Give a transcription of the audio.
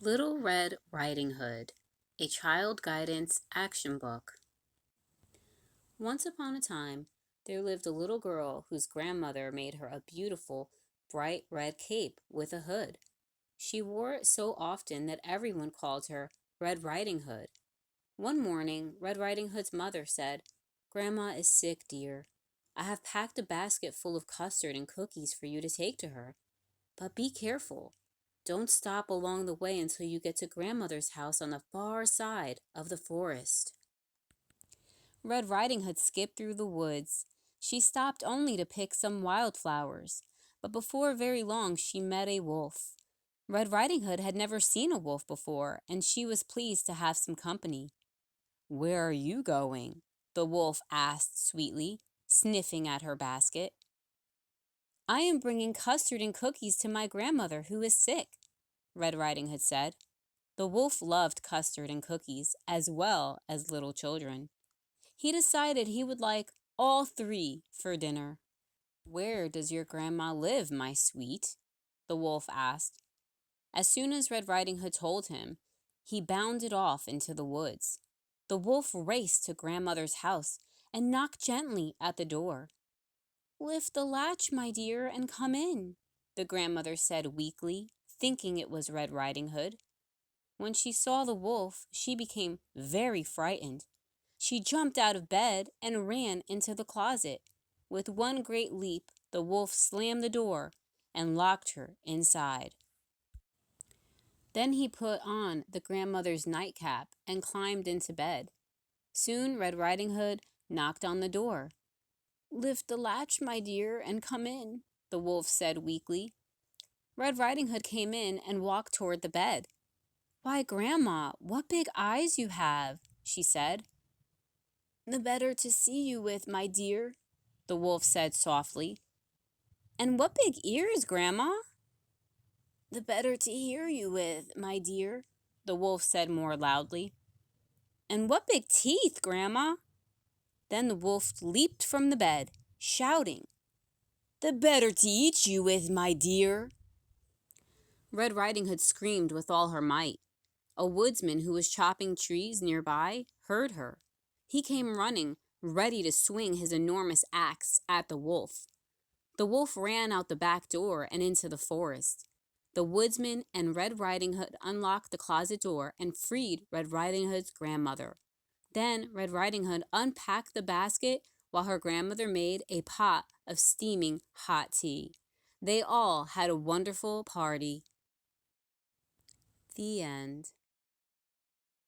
Little Red Riding Hood, a child guidance action book. Once upon a time, there lived a little girl whose grandmother made her a beautiful, bright red cape with a hood. She wore it so often that everyone called her Red Riding Hood. One morning, Red Riding Hood's mother said, "Grandma is sick, dear. I have packed a basket full of custard and cookies for you to take to her. But be careful. Don't stop along the way until you get to Grandmother's house on the far side of the forest." Red Riding Hood skipped through the woods. She stopped only to pick some wildflowers, but before very long she met a wolf. Red Riding Hood had never seen a wolf before, and she was pleased to have some company. "Where are you going?" the wolf asked sweetly, sniffing at her basket. "I am bringing custard and cookies to my grandmother who is sick," Red Riding Hood said. The wolf loved custard and cookies as well as little children. He decided he would like all three for dinner. "Where does your grandma live, my sweet?" the wolf asked. As soon as Red Riding Hood told him, he bounded off into the woods. The wolf raced to grandmother's house and knocked gently at the door. "Lift the latch, my dear, and come in," the grandmother said weakly, thinking it was Red Riding Hood. When she saw the wolf, she became very frightened. She jumped out of bed and ran into the closet. With one great leap, the wolf slammed the door and locked her inside. Then he put on the grandmother's nightcap and climbed into bed. Soon Red Riding Hood knocked on the door. "Lift the latch, my dear, and come in," the wolf said weakly. Red Riding Hood came in and walked toward the bed. "Why, Grandma, what big eyes you have," she said. "The better to see you with, my dear," the wolf said softly. "And what big ears, Grandma?" "The better to hear you with, my dear," the wolf said more loudly. "And what big teeth, Grandma?" Then the wolf leaped from the bed, shouting, "The better to eat you with, my dear." Red Riding Hood screamed with all her might. A woodsman who was chopping trees nearby heard her. He came running, ready to swing his enormous axe at the wolf. The wolf ran out the back door and into the forest. The woodsman and Red Riding Hood unlocked the closet door and freed Red Riding Hood's grandmother. Then Red Riding Hood unpacked the basket while her grandmother made a pot of steaming hot tea. They all had a wonderful party. The end.